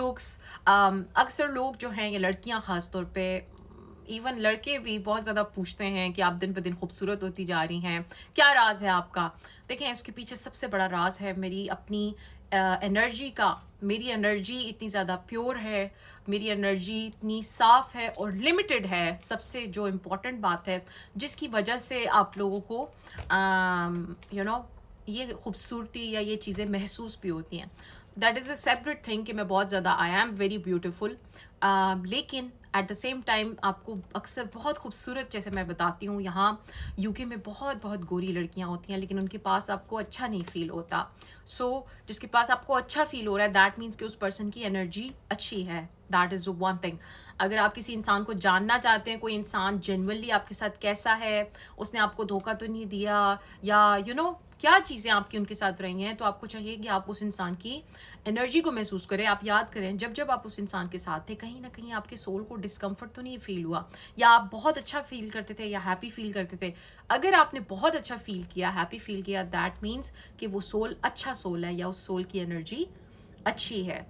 Looks. अक्सर लोग जो हैं, ये लड़कियां ख़ास तौर पे, इवन लड़के भी बहुत ज़्यादा पूछते हैं कि आप दिन पे दिन खूबसूरत होती जा रही हैं, क्या राज है आपका? देखें, उसके पीछे सबसे बड़ा राज है मेरी अपनी एनर्जी का। मेरी एनर्जी इतनी ज़्यादा प्योर है, मेरी एनर्जी इतनी साफ है और लिमिटेड है। सबसे जो इम्पोर्टेंट बात है जिसकी वजह से आप लोगों को ये खूबसूरती या ये चीज़ें महसूस भी होती हैं। That is a separate thing कि मैं बहुत ज़्यादा आई एम वेरी ब्यूटिफुल, लेकिन एट द सेम टाइम आपको अक्सर बहुत खूबसूरत, जैसे मैं बताती हूँ, यहाँ यूके में बहुत बहुत गोरी लड़कियाँ होती हैं लेकिन उनके पास आपको अच्छा नहीं फील होता। जिसके पास आपको अच्छा फील हो रहा है, दैट मीन्स कि उस पर्सन की एनर्जी अच्छी है। That is one thing. अगर आप किसी इंसान को जानना चाहते हैं, कोई इंसान जेन्युइनली आपके साथ कैसा है, उसने आपको धोखा तो नहीं दिया, या क्या चीज़ें आपकी उनके साथ रही हैं, तो आपको चाहिए कि आप उस इंसान की एनर्जी को महसूस करें। आप याद करें, जब जब आप उस इंसान के साथ थे, कहीं ना कहीं आपके सोल को डिस्कम्फर्ट तो नहीं फील हुआ, या आप बहुत अच्छा फील करते थे या हैप्पी फील करते थे। अगर आपने बहुत अच्छा फील किया, हैप्पी फील किया, दैट मीन्स कि वो सोल अच्छा सोल है या उस सोल की एनर्जी अच्छी है।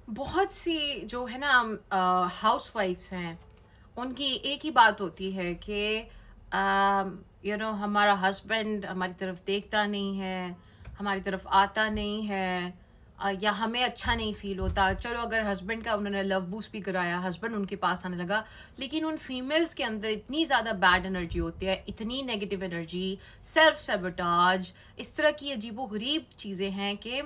बहुत सी जो है ना हाउस वाइफ्स हैं, उनकी एक ही बात होती है कि हमारा हस्बैंड हमारी तरफ देखता नहीं है, हमारी तरफ आता नहीं है, या हमें अच्छा नहीं फील होता। चलो, अगर हस्बैंड का उन्होंने लव बूस्ट भी कराया, हस्बैंड उनके पास आने लगा, लेकिन उन फीमेल्स के अंदर इतनी ज़्यादा बैड एनर्जी होती है, इतनी नेगेटिव एनर्जी, सेल्फ सेबोटाज, इस तरह की अजीबो गरीब चीज़ें हैं कि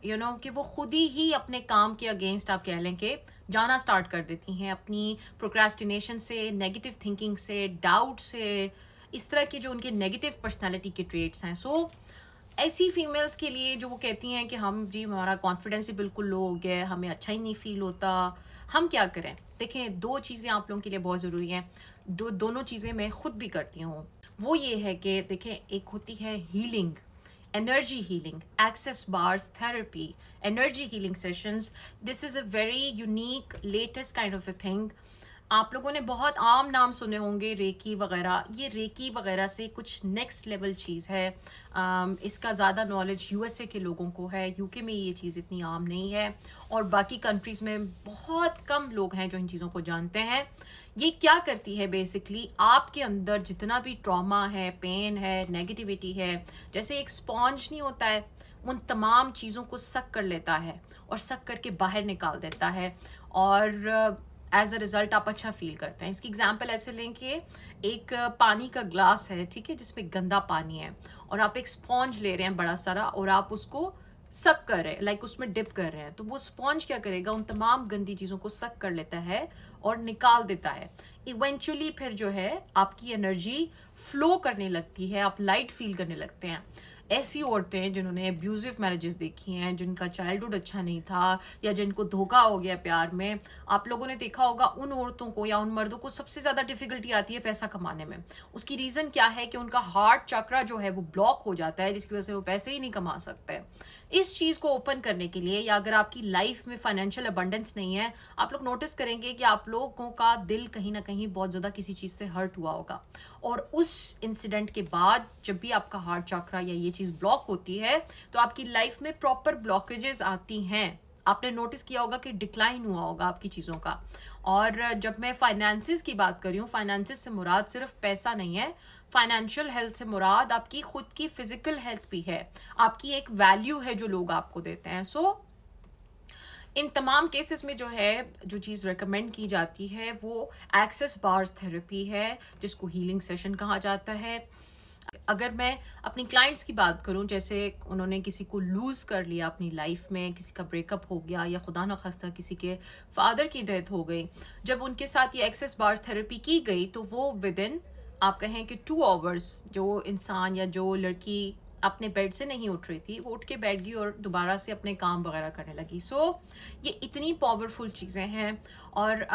कि वो खुद ही अपने काम के अगेंस्ट, आप कह लें कि, जाना स्टार्ट कर देती हैं अपनी प्रोक्रेस्टिनेशन से, नेगेटिव थिंकिंग से, डाउट से, इस तरह के जो उनके नेगेटिव पर्सनालिटी के ट्रेट्स हैं। ऐसी फीमेल्स के लिए जो वो कहती हैं कि हमारा कॉन्फिडेंस ही बिल्कुल लो हो गया है, हमें अच्छा ही नहीं फील होता, हम क्या करें? देखें, दो चीज़ें आप लोगों के लिए बहुत ज़रूरी हैं, दोनों चीज़ें मैं खुद भी करती हूँ। वो ये है कि देखें, एक होती है healing, energy healing, access bars therapy, energy healing sessions. This is a very unique latest kind of a thing. आप लोगों ने बहुत आम नाम सुने होंगे, रेकी वगैरह। ये रेकी वगैरह से कुछ नेक्स्ट लेवल चीज़ है। इसका ज़्यादा नॉलेज यूएसए के लोगों को है, यूके में ये चीज़ इतनी आम नहीं है, और बाकी कंट्रीज़ में बहुत कम लोग हैं जो इन चीज़ों को जानते हैं। ये क्या करती है बेसिकली, आपके अंदर जितना भी ट्रॉमा है, पेन है, नेगेटिविटी है, जैसे एक स्पॉन्ज नहीं होता है, उन तमाम चीज़ों को सक कर लेता है और सक करके बाहर निकाल देता है, और एज अ रिजल्ट आप अच्छा फील करते हैं। इसकी एग्जाम्पल ऐसे लें कि एक पानी का ग्लास है, ठीक है, जिसमें गंदा पानी है, और आप एक स्पॉन्ज ले रहे हैं बड़ा सारा, और आप उसको सक कर रहे हैं, लाइक उसमें डिप कर रहे हैं, तो वो स्पॉन्ज क्या करेगा, उन तमाम गंदी चीज़ों को सक कर लेता है और निकाल देता है। इवेंचुअली फिर जो है आपकी एनर्जी फ्लो करने लगती है, आप लाइट फील करने लगते हैं। ऐसी औरतें जिन्होंने अब्यूजिव मैरिजेस देखी हैं, जिनका चाइल्डहुड अच्छा नहीं था, या जिनको धोखा हो गया प्यार में, आप लोगों ने देखा होगा उन औरतों को या उन मर्दों को सबसे ज़्यादा डिफिकल्टी आती है पैसा कमाने में। उसकी रीज़न क्या है कि उनका हार्ट चक्रा जो है वो ब्लॉक हो जाता है, जिसकी वजह से वो पैसे ही नहीं कमा सकते। इस चीज़ को ओपन करने के लिए, या अगर आपकी लाइफ में फाइनेंशियल अबंडेंस नहीं है, आप लोग नोटिस करेंगे कि आप लोगों का दिल कहीं ना कहीं बहुत ज़्यादा किसी चीज़ से हर्ट हुआ होगा, और उस इंसिडेंट के बाद जब भी आपका हार्ट चक्रा या ये चीज़ ब्लॉक होती है, तो आपकी लाइफ में प्रॉपर ब्लॉकेजेस आती हैं। आपने नोटिस किया होगा कि डिक्लाइन हुआ होगा आपकी चीज़ों का। और जब मैं फाइनेंसिस की बात कर रही हूँ, फाइनेंसिस से मुराद सिर्फ पैसा नहीं है, फाइनेंशियल हेल्थ से मुराद आपकी खुद की फिजिकल हेल्थ भी है, आपकी एक वैल्यू है जो लोग आपको देते हैं। इन तमाम केसेस में जो है, जो चीज़ रेकमेंड की जाती है वो एक्सेस बार्स थेरेपी है, जिसको हीलिंग सेशन कहा जाता है। अगर मैं अपनी क्लाइंट्स की बात करूं, जैसे उन्होंने किसी को लूज़ कर लिया अपनी लाइफ में, किसी का ब्रेकअप हो गया, या खुदा न खास्ता किसी के फादर की डेथ हो गई, जब उनके साथ ये एक्सेस बार्स थेरेपी की गई, तो वो विद इन, आप कहें कि 2 आवर्स, जो इंसान या जो लड़की अपने बेड से नहीं उठ रही थी, वो उठ के बैठ गई और दोबारा से अपने काम वगैरह करने लगी। ये इतनी पावरफुल चीज़ें हैं। और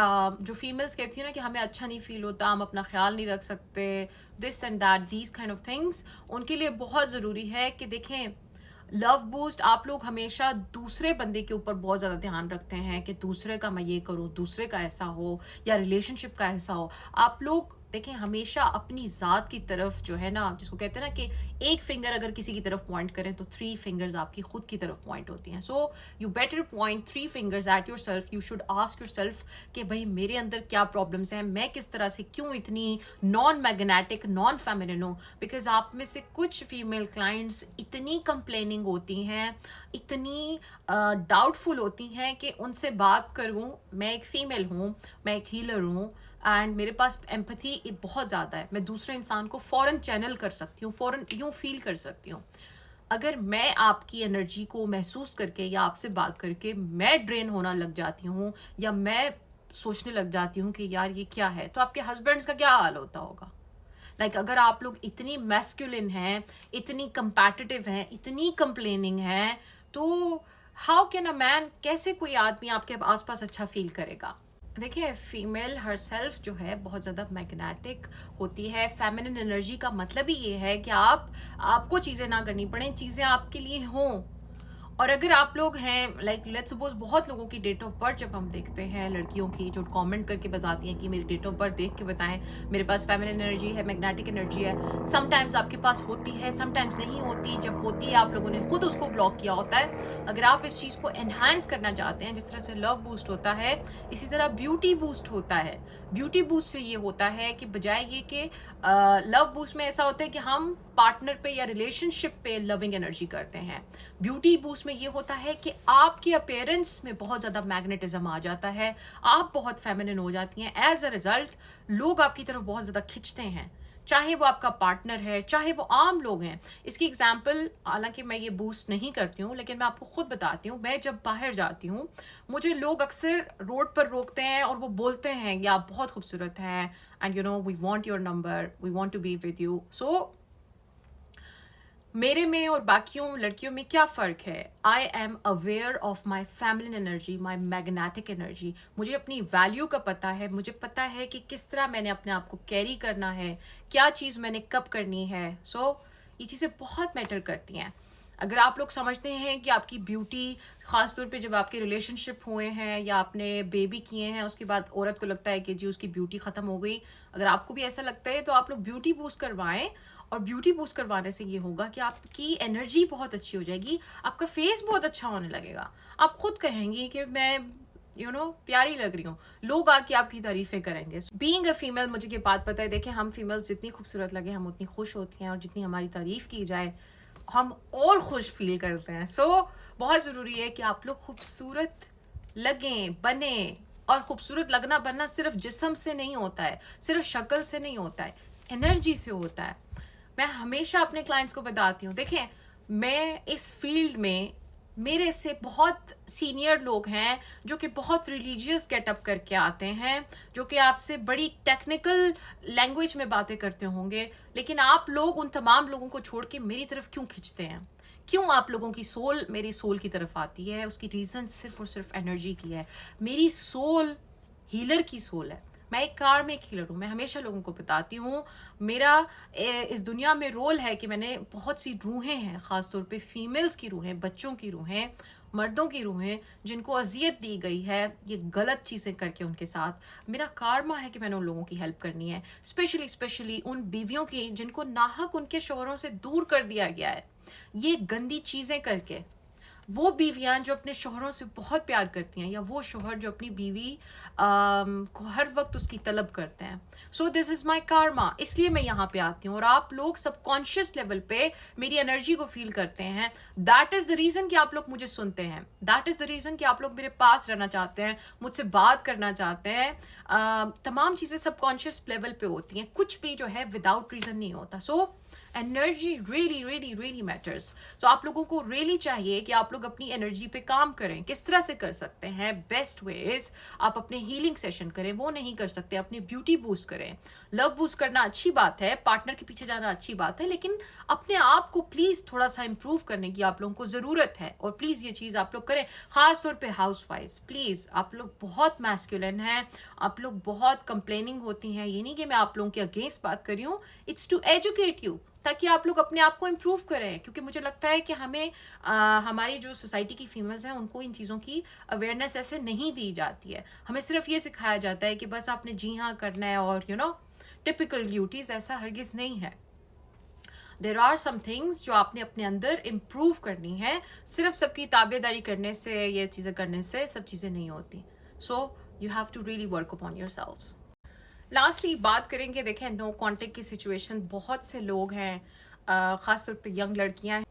जो फीमेल्स कहती हैं ना कि हमें अच्छा नहीं फील होता, हम अपना ख्याल नहीं रख सकते, this and that, these kind of things, उनके लिए बहुत ज़रूरी है कि देखें, लव बूस्ट, आप लोग हमेशा दूसरे बंदे के ऊपर बहुत ज़्यादा ध्यान रखते हैं कि दूसरे का मैं ये करूँ, दूसरे का ऐसा हो, या रिलेशनशिप का ऐसा हो। आप लोग देखें हमेशा अपनी ज़ात की तरफ जो है ना, जिसको कहते हैं ना कि एक फिंगर अगर किसी की तरफ पॉइंट करें तो 3 फिंगर्स आपकी खुद की तरफ पॉइंट होती हैं. So you better point 3 fingers at your self. You should ask your self कि भाई मेरे अंदर क्या प्रॉब्लम्स हैं, मैं किस तरह से क्यों इतनी नॉन मैग्नेटिक नॉन फेमिनिन हूँ. बिकॉज आप में से कुछ फीमेल क्लाइंट्स इतनी कंप्लेनिंग होती हैं, इतनी डाउटफुल होती हैं कि उनसे बात करूँ. मैं एक फ़ीमेल हूँ, मैं एक हीलर हूँ एंड मेरे पास एम्पैथी बहुत ज़्यादा है. मैं दूसरे इंसान को फ़ौरन चैनल कर सकती हूँ, फ़ौरन यूँ फील कर सकती हूँ. अगर मैं आपकी एनर्जी को महसूस करके या आपसे बात करके मैं ड्रेन होना लग जाती हूँ या मैं सोचने लग जाती हूँ कि यार ये क्या है, तो आपके हस्बैंड्स का क्या हाल होता होगा. अगर आप लोग इतनी मैस्कुलिन हैं, इतनी कंपैटिटिव हैं, इतनी कंप्लेनिंग हैं, तो हाउ कैन अ मैन, कैसे कोई आदमी आपके आसपास अच्छा फील करेगा. देखिए फीमेल हरसेल्फ जो है बहुत ज़्यादा मैग्नेटिक होती है. फेमिनिन एनर्जी का मतलब ही ये है कि आपको चीज़ें ना करनी पड़े, चीज़ें आपके लिए हों. और अगर आप लोग हैं लेट्स सपोज, बहुत लोगों की डेट ऑफ बर्थ जब हम देखते हैं, लड़कियों की जो कमेंट करके बताती हैं कि मेरी डेट ऑफ बर्थ देख के बताएं, मेरे पास फेमिनिन एनर्जी है, मैग्नेटिक एनर्जी है. समटाइम्स आपके पास होती है, समटाइम्स नहीं होती. जब होती है आप लोगों ने खुद उसको ब्लॉक किया होता है. अगर आप इस चीज़ को एनहांस करना चाहते हैं, जिस तरह से लव बूस्ट होता है इसी तरह ब्यूटी बूस्ट होता है. ब्यूटी बूस्ट से ये होता है कि बजाय ये कि लव बूस्ट में ऐसा होता है कि हम पार्टनर पे या रिलेशनशिप पे लविंग एनर्जी करते हैं, ब्यूटी बूस्ट में ये होता है कि आपके अपीयरेंस में बहुत ज़्यादा मैग्नेटिज्म आ जाता है, आप बहुत फेमिनिन हो जाती हैं. एज अ रिजल्ट लोग आपकी तरफ बहुत ज़्यादा खिंचते हैं, चाहे वो आपका पार्टनर है, चाहे वो आम लोग हैं. इसकी एग्जाम्पल, हालांकि मैं ये बूस्ट नहीं करती हूँ, लेकिन मैं आपको खुद बताती हूँ. मैं जब बाहर जाती हूँ, मुझे लोग अक्सर रोड पर रोकते हैं और वो बोलते हैं कि आप बहुत खूबसूरत हैं and we want your number, we want to be with you. So मेरे में और बाकियों लड़कियों में क्या फ़र्क है. I am aware of my feminine energy, my magnetic energy. मुझे अपनी वैल्यू का पता है, मुझे पता है कि किस तरह मैंने अपने आप को कैरी करना है, क्या चीज़ मैंने कब करनी है. ये चीज़ें बहुत मैटर करती हैं. अगर आप लोग समझते हैं कि आपकी ब्यूटी, ख़ास तौर पे जब आपके रिलेशनशिप हुए हैं या आपने बेबी किए हैं, उसके बाद औरत को लगता है कि जी उसकी ब्यूटी ख़त्म हो गई. अगर आपको भी ऐसा लगता है तो आप लोग ब्यूटी बूस्ट करवाएं. और ब्यूटी बूस्ट करवाने से ये होगा कि आपकी एनर्जी बहुत अच्छी हो जाएगी, आपका फेस बहुत अच्छा होने लगेगा. आप खुद कहेंगी कि मैं प्यारी लग रही हूँ, लोग आके आपकी तारीफें करेंगे. बीइंग अ फीमेल, मुझे ये बात पता है. देखिए हम फीमेल्स जितनी खूबसूरत लगे हम उतनी खुश होती हैं, और जितनी हमारी तारीफ की जाए हम और खुश फील करते हैं. बहुत ज़रूरी है कि आप लोग खूबसूरत लगें, बने. और खूबसूरत लगना बनना सिर्फ जिस्म से नहीं होता है, सिर्फ शक्ल से नहीं होता है, एनर्जी से होता है. मैं हमेशा अपने क्लाइंट्स को बताती हूँ, देखें मैं इस फील्ड में, मेरे से बहुत सीनियर लोग हैं जो कि बहुत रिलीजियस गेटअप करके आते हैं, जो कि आपसे बड़ी टेक्निकल लैंग्वेज में बातें करते होंगे, लेकिन आप लोग उन तमाम लोगों को छोड़ के मेरी तरफ क्यों खिंचते हैं. क्यों आप लोगों की सोल मेरी सोल की तरफ आती है. उसकी रीज़न सिर्फ और सिर्फ एनर्जी की है. मेरी सोल हीलर की सोल है. मैं एक कार्मिक हीलर हूँ. मैं हमेशा लोगों को बताती हूँ, मेरा इस दुनिया में रोल है कि मैंने बहुत सी रूहें हैं, ख़ास तौर पे फीमेल्स की रूहें, बच्चों की रूहें, मर्दों की रूहें, जिनको अजियत दी गई है ये गलत चीज़ें करके उनके साथ. मेरा कार्मा है कि मैंने उन लोगों की हेल्प करनी है. स्पेशली उन बीवियों की जिनको नाहक उनके शौहरों से दूर कर दिया गया है ये गंदी चीज़ें करके. वो बीवियां जो अपने शौहरों से बहुत प्यार करती हैं, या वो शौहर जो अपनी बीवी को हर वक्त उसकी तलब करते हैं. So this is my Karma. इसलिए मैं यहाँ पे आती हूँ और आप लोग सबकॉन्शियस लेवल पे मेरी एनर्जी को फील करते हैं. दैट इज़ द रीज़न कि आप लोग मुझे सुनते हैं. दैट इज़ द रीज़न कि आप लोग मेरे पास रहना चाहते हैं, मुझसे बात करना चाहते हैं. तमाम चीज़ें सबकॉन्शियस लेवल पे होती हैं, कुछ भी जो है विदाउट रीज़न नहीं होता. Energy really matters. तो आप लोगों को रियली चाहिए कि आप लोग अपनी एनर्जी पे काम करें. किस तरह से कर सकते हैं? बेस्ट वेज, आप अपने हीलिंग सेशन करें, वो नहीं कर सकते अपनी ब्यूटी बूस्ट करें. लव बूस्ट करना अच्छी बात है, पार्टनर के पीछे जाना अच्छी बात है, लेकिन अपने आप को प्लीज़ थोड़ा सा इम्प्रूव करने की आप लोगों को ज़रूरत है. और प्लीज़ ये चीज़ आप लोग करें, ख़ास तौर पे हाउस वाइफ. प्लीज़ आप लोग बहुत मैस्कुलिन हैं, आप लोग बहुत कंप्लेनिंग होती हैं. ये नहीं कि मैं आप लोगों के अगेंस्ट बात कर रही हूँ, इट्स टू एजुकेट यू, ताकि आप लोग अपने आप को इम्प्रूव करें. क्योंकि मुझे लगता है कि हमें हमारी जो सोसाइटी की फीमेल्स हैं उनको इन चीज़ों की अवेयरनेस ऐसे नहीं दी जाती है. हमें सिर्फ ये सिखाया जाता है कि बस आपने जी हाँ करना है और टिपिकल ड्यूटीज, ऐसा हरगिज नहीं है। देर आर सम थिंग्स जो आपने अपने अंदर इम्प्रूव करनी है। सिर्फ सबकी ताबेदारी करने से, ये चीज़ें करने से सब चीज़ें नहीं होती। So you have to really work upon your selves. Lastly बात करेंगे, देखें नो कॉन्टेक्ट की सिचुएशन। बहुत से लोग हैं, ख़ासतौर पे यंग लड़कियां हैं।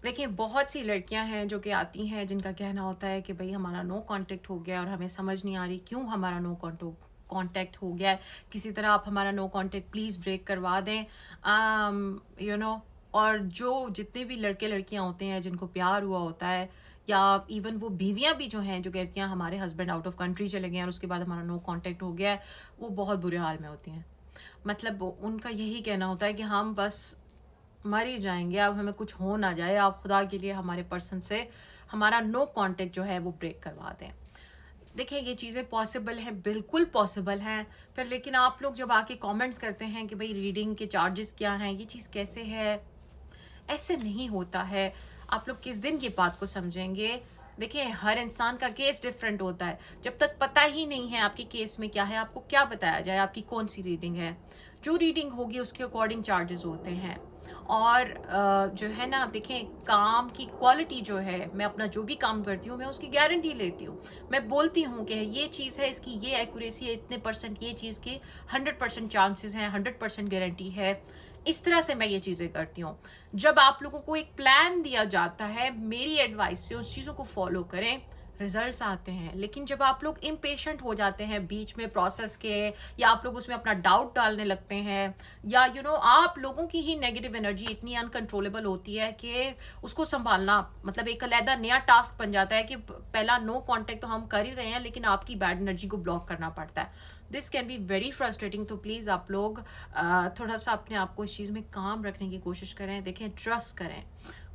देखिए बहुत सी लड़कियां हैं जो कि आती हैं, जिनका कहना होता है कि भाई हमारा नो कांटेक्ट हो गया और हमें समझ नहीं आ रही क्यों हमारा नो कांटेक्ट हो गया है। किसी तरह आप हमारा नो कांटेक्ट प्लीज़ ब्रेक करवा दें। यू नो और जो जितने भी लड़के लड़कियां होते हैं जिनको प्यार हुआ होता है, या इवन वो बीवियां भी जो हैं जो कहती हैं हमारे हस्बैंड आउट ऑफ कंट्री चले गए हैं और उसके बाद हमारा नो कांटेक्ट हो गया है, वो बहुत बुरे हाल में होती हैं। मतलब उनका यही कहना होता है कि हम बस मर ही जाएंगे, अब हमें कुछ हो ना जाए, आप खुदा के लिए हमारे पर्सन से हमारा नो कांटेक्ट जो है वो ब्रेक करवा दें। देखिए ये चीज़ें पॉसिबल हैं, बिल्कुल पॉसिबल हैं। फिर लेकिन आप लोग जब आके कमेंट्स करते हैं कि भाई रीडिंग के चार्जेस क्या हैं, ये चीज़ कैसे है, ऐसे नहीं होता है। आप लोग किस दिन ये बात को समझेंगे? देखिए हर इंसान का केस डिफरेंट होता है। जब तक पता ही नहीं है आपके केस में क्या है, आपको क्या बताया जाए आपकी कौन सी रीडिंग है। जो रीडिंग होगी उसके अकॉर्डिंग चार्जेस होते हैं। और जो है ना, देखें काम की क्वालिटी जो है, मैं अपना जो भी काम करती हूँ मैं उसकी गारंटी लेती हूँ। मैं बोलती हूँ कि ये चीज़ है, इसकी ये एक्यूरेसी है, इतने परसेंट, ये चीज़ की 100% चांसेस हैं, 100% गारंटी है। इस तरह से मैं ये चीज़ें करती हूँ। जब आप लोगों को एक प्लान दिया जाता है, मेरी एडवाइस से उस चीज़ों को फॉलो करें, रिजल्ट्स आते हैं। लेकिन जब आप लोग इम्पेशेंट हो जाते हैं बीच में प्रोसेस के, या आप लोग उसमें अपना डाउट डालने लगते हैं, या आप लोगों की ही नेगेटिव एनर्जी इतनी अनकंट्रोलेबल होती है कि उसको संभालना मतलब एक अलग नया टास्क बन जाता है कि पहला नो कांटेक्ट तो हम कर ही रहे हैं लेकिन आपकी बैड एनर्जी को ब्लॉक करना पड़ता है। This can be very frustrating. तो प्लीज़ आप लोग थोड़ा सा अपने आप को इस चीज़ में काम रखने की कोशिश करें। देखें ट्रस्ट करें,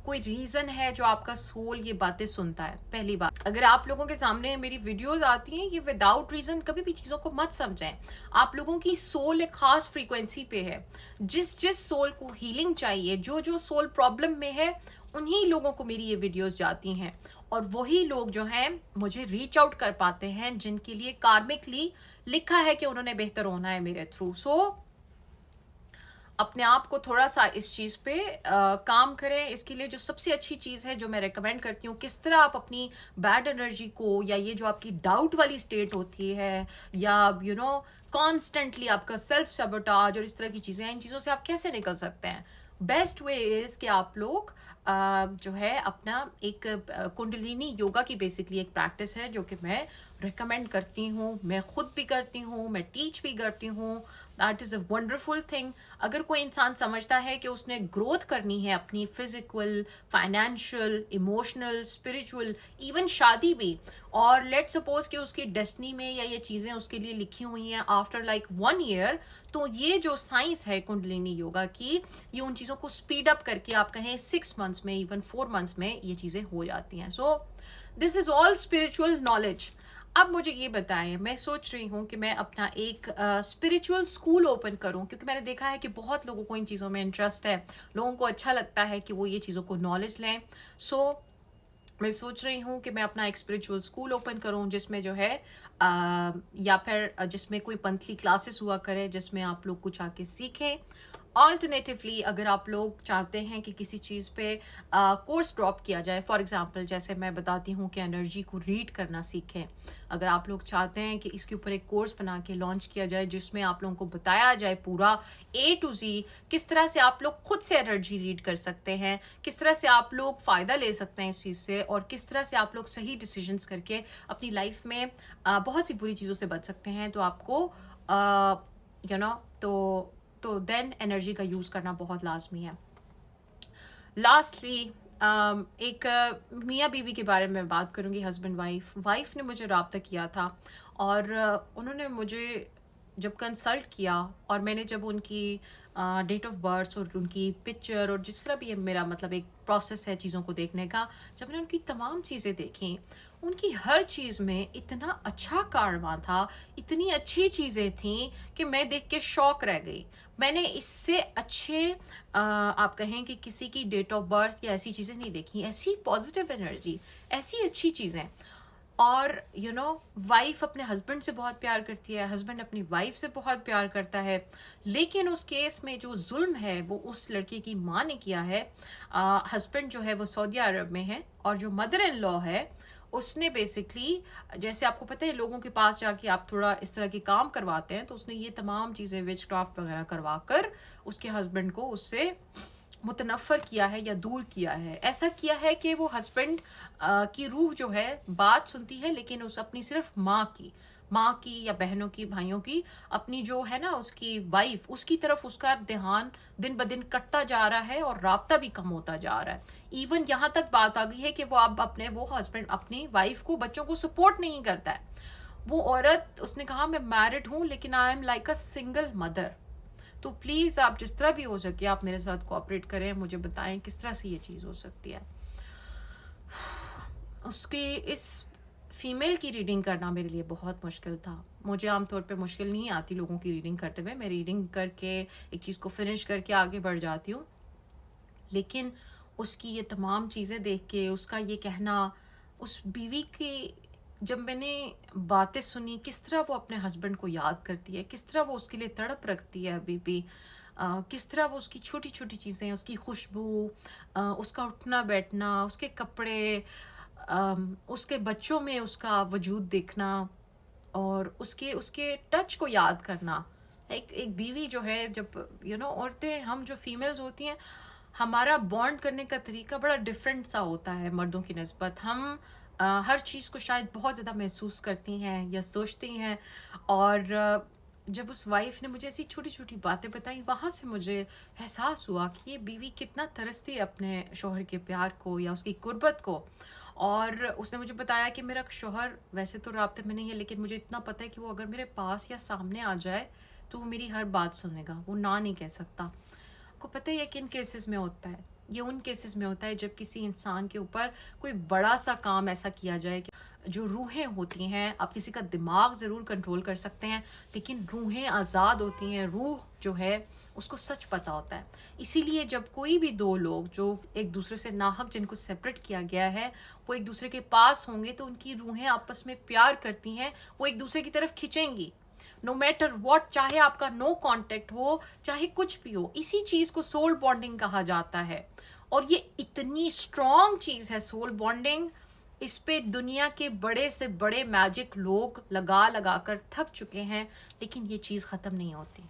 कोई रीजन है जो आपका सोल ये बातें सुनता है। पहली बात, अगर आप लोगों के सामने मेरी वीडियोस आती हैं, ये विदाउट रीजन कभी भी चीज़ों को मत समझें। आप लोगों की सोल एक खास फ्रीक्वेंसी पे है। जिस जिस सोल को हीलिंग चाहिए, जो जो सोल प्रॉब्लम में है, उन्हीं लोगों को मेरी ये वीडियोस जाती हैं। और वही लोग जो हैं मुझे रीच आउट कर पाते हैं जिनके लिए कार्मिकली लिखा है कि उन्होंने बेहतर होना है मेरे थ्रू। सो अपने आप को थोड़ा सा इस चीज़ पे काम करें। इसके लिए जो सबसे अच्छी चीज़ है जो मैं रेकमेंड करती हूँ, किस तरह आप अपनी बैड एनर्जी को, या ये जो आपकी डाउट वाली स्टेट होती है, या कॉन्स्टेंटली आपका सेल्फ सबोटाज और इस तरह की चीज़ें हैं, इन चीज़ों से आप कैसे निकल सकते हैं। बेस्ट वे इज़ कि आप लोग जो है अपना एक कुंडलिनी योगा की बेसिकली एक प्रैक्टिस है जो कि मैं रिकमेंड करती हूँ, मैं खुद भी करती हूँ, मैं टीच भी करती हूँ। That is a wonderful thing. अगर कोई इंसान समझता है कि उसने ग्रोथ करनी है अपनी physical, financial, emotional, spiritual, even शादी भी, और लेट सपोज कि उसकी डेस्टिनी में या ये चीज़ें उसके लिए लिखी हुई हैं आफ्टर लाइक 1 ईयर, तो ये जो साइंस है कुंडलिनी योगा की, ये उन चीज़ों को स्पीड अप करके आप कहें 6 मंथ्स में, इवन 4 मंथ्स में ये चीज़ें हो जाती हैं। So this is all spiritual knowledge. अब मुझे ये बताएं, मैं सोच रही हूँ कि मैं अपना एक स्पिरिचुअल स्कूल ओपन करूँ, क्योंकि मैंने देखा है कि बहुत लोगों को इन चीज़ों में इंटरेस्ट है, लोगों को अच्छा लगता है कि वो ये चीज़ों को नॉलेज लें। सो मैं सोच रही हूँ कि मैं अपना एक स्पिरिचुअल स्कूल ओपन करूँ जिसमें जो है या फिर जिसमें कोई मंथली क्लासेस हुआ करे जिसमें आप लोग कुछ आके सीखें। ऑल्टरनेटिवली अगर आप लोग चाहते हैं कि किसी चीज़ पे कोर्स ड्रॉप किया जाए, फॉर एग्जांपल जैसे मैं बताती हूँ कि एनर्जी को रीड करना सीखें, अगर आप लोग चाहते हैं कि इसके ऊपर एक कोर्स बना के लॉन्च किया जाए जिसमें आप लोगों को बताया जाए पूरा A to Z किस तरह से आप लोग खुद से एनर्जी रीड कर सकते हैं, किस तरह से आप लोग फ़ायदा ले सकते हैं इस चीज़ से, और किस तरह से आप लोग सही डिसीजंस करके अपनी लाइफ में बहुत सी बुरी चीज़ों से बच सकते हैं, तो आपको तो देन एनर्जी का यूज़ करना बहुत लाजमी है। लास्टली एक मियाँ बीवी के बारे में बात करूँगी, हस्बैंड वाइफ ने मुझे रब्ता किया था और उन्होंने मुझे जब कंसल्ट किया और मैंने जब उनकी डेट ऑफ बर्थ और उनकी पिक्चर और जिस तरह भी मेरा मतलब एक प्रोसेस है चीज़ों को देखने का, जब मैंने उनकी तमाम चीज़ें देखी, उनकी हर चीज़ में इतना अच्छा कारवां था, इतनी अच्छी चीज़ें थीं कि मैं देख के शॉक रह गई। मैंने इससे अच्छे आप कहें कि किसी की डेट ऑफ बर्थ या ऐसी चीज़ें नहीं देखी, ऐसी पॉजिटिव एनर्जी, ऐसी अच्छी चीज़ें। और वाइफ अपने हस्बैंड से बहुत प्यार करती है, हस्बैंड अपनी वाइफ से बहुत प्यार करता है, लेकिन उस केस में जो जुल्म है वो उस लड़के की माँ ने किया है। हस्बैंड जो है वो सऊदी अरब में है, और जो मदर इन लॉ है उसने बेसिकली, जैसे आपको पता है लोगों के पास जाके आप थोड़ा इस तरह के काम करवाते हैं, तो उसने ये तमाम चीज़ें विच क्राफ्ट वगैरह करवा कर उसके हस्बैंड को उससे मुतनफ़र किया है या दूर किया है। ऐसा किया है कि वो हस्बैंड की रूह जो है बात सुनती है, लेकिन उस अपनी सिर्फ माँ की या बहनों की, भाइयों की, अपनी जो है ना उसकी वाइफ, उसकी तरफ उसका ध्यान दिन ब दिन कटता जा रहा है और राब्ता भी कम होता जा रहा है। इवन यहाँ तक बात आ गई है कि वो अब वो हस्बैंड अपनी वाइफ को, बच्चों को सपोर्ट नहीं करता है। वो औरत, उसने कहा मैं मैरिड हूँ लेकिन I am like a single mother. तो प्लीज़ आप जिस तरह भी हो सके आप मेरे साथ कोऑपरेट करें, मुझे बताएं किस तरह से ये चीज़ हो सकती है। उसकी इस फीमेल की रीडिंग करना मेरे लिए बहुत मुश्किल था। मुझे आमतौर पे मुश्किल नहीं आती लोगों की रीडिंग करते हुए, मैं रीडिंग करके एक चीज़ को फिनिश करके आगे बढ़ जाती हूँ। लेकिन उसकी ये तमाम चीज़ें देख के, उसका ये कहना, उस बीवी की जब मैंने बातें सुनी, किस तरह वो अपने हस्बैंड को याद करती है, किस तरह वो उसके लिए तड़प रखती है अभी भी, किस तरह वो उसकी छोटी छोटी चीज़ें, उसकी खुशबू, उसका उठना बैठना, उसके कपड़े, उसके बच्चों में उसका वजूद देखना, और उसके उसके टच को याद करना। एक एक बीवी जो है, जब औरतें, हम जो फीमेल्स होती हैं, हमारा बॉन्ड करने का तरीका बड़ा डिफरेंट सा होता है मर्दों की निस्बत। हम हर चीज़ को शायद बहुत ज़्यादा महसूस करती हैं या सोचती हैं, और जब उस वाइफ ने मुझे ऐसी छोटी छोटी बातें बताई, वहाँ से मुझे एहसास हुआ कि ये बीवी कितना तरसती है अपने शोहर के प्यार को या उसकी कुर्बत को। और उसने मुझे बताया कि मेरा शोहर वैसे तो राब्ते में नहीं है, लेकिन मुझे इतना पता है कि वो अगर मेरे पास या सामने आ जाए तो वो मेरी हर बात सुनेगा, वो ना नहीं कह सकता। आपको पता है ये किन केसेस में होता है? ये उन केसेस में होता है जब किसी इंसान के ऊपर कोई बड़ा सा काम ऐसा किया जाए कि जो रूहें होती हैं, आप किसी का दिमाग ज़रूर कंट्रोल कर सकते हैं, लेकिन रूहें आज़ाद होती हैं। रूह जो है उसको सच पता होता है। इसीलिए जब कोई भी दो लोग जो एक दूसरे से नाहक, जिनको सेपरेट किया गया है, वो एक दूसरे के पास होंगे तो उनकी रूहें आपस में प्यार करती हैं, वो एक दूसरे की तरफ खिंचेंगी, नो मैटर वॉट, चाहे आपका नो कांटेक्ट हो, चाहे कुछ भी हो। इसी चीज़ को सोल बॉन्डिंग कहा जाता है, और ये इतनी स्ट्रॉन्ग चीज़ है सोल बॉन्डिंग। इस पे दुनिया के बड़े से बड़े मैजिक लोग लगा लगा कर थक चुके हैं, लेकिन ये चीज़ ख़त्म नहीं होती,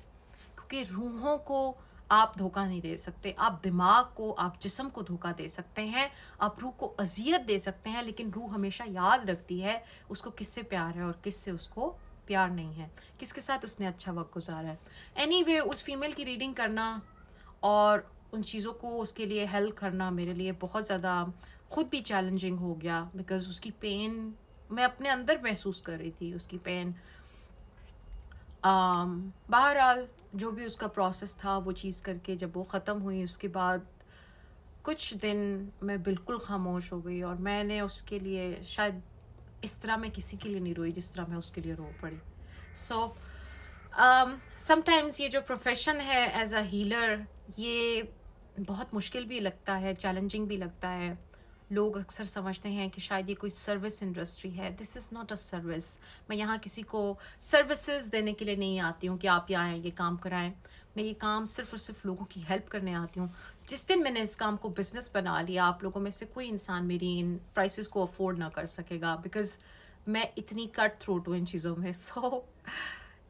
क्योंकि रूहों को आप धोखा नहीं दे सकते। आप दिमाग को, आप जिस्म को धोखा दे सकते हैं, आप रूह को अजियत दे सकते हैं, लेकिन रूह हमेशा याद रखती है उसको किससे प्यार है और किससे उसको प्यार नहीं है, किसके साथ उसने अच्छा वक्त गुजारा है। एनीवे, उस फीमेल की रीडिंग करना और उन चीज़ों को उसके लिए हेल्प करना मेरे लिए बहुत ज़्यादा खुद भी चैलेंजिंग हो गया, बिकॉज़ उसकी पेन मैं अपने अंदर महसूस कर रही थी, उसकी पेन। बहरहाल जो भी उसका प्रोसेस था, वो चीज़ करके जब वो ख़त्म हुई, उसके बाद कुछ दिन मैं बिल्कुल खामोश हो गई, और मैंने उसके लिए शायद इस तरह मैं किसी के लिए नहीं रोई जिस तरह मैं उसके लिए रो पड़ी। सो समटाइम्स ये जो प्रोफेशन है एज अ हीलर, ये बहुत मुश्किल भी लगता है, चैलेंजिंग भी लगता है। लोग अक्सर समझते हैं कि शायद ये कोई सर्विस इंडस्ट्री है। This is not a service. मैं यहाँ किसी को सर्विसेज देने के लिए नहीं आती हूँ कि आप यहाँ आएँ ये काम कराएं। मैं ये काम सिर्फ और सिर्फ लोगों की हेल्प करने आती हूँ। जिस दिन मैंने इस काम को बिजनेस बना लिया, आप लोगों में से कोई इंसान मेरी इन प्राइसेस को अफोर्ड ना कर सकेगा, बिकॉज मैं इतनी कट थ्रोट हूँ इन चीज़ों में। सो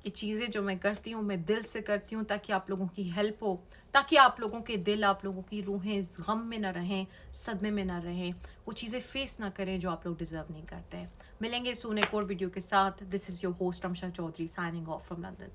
ये चीज़ें जो मैं करती हूँ, मैं दिल से करती हूँ, ताकि आप लोगों की हेल्प हो, ताकि आप लोगों के दिल, आप लोगों की रूहें इस गम में ना रहें, सदमे में ना रहें, वो चीज़ें फेस ना करें जो आप लोग डिज़र्व नहीं करते हैं। मिलेंगे सून एक और वीडियो के साथ। This is your host Amsha Chaudhary, signing off from London.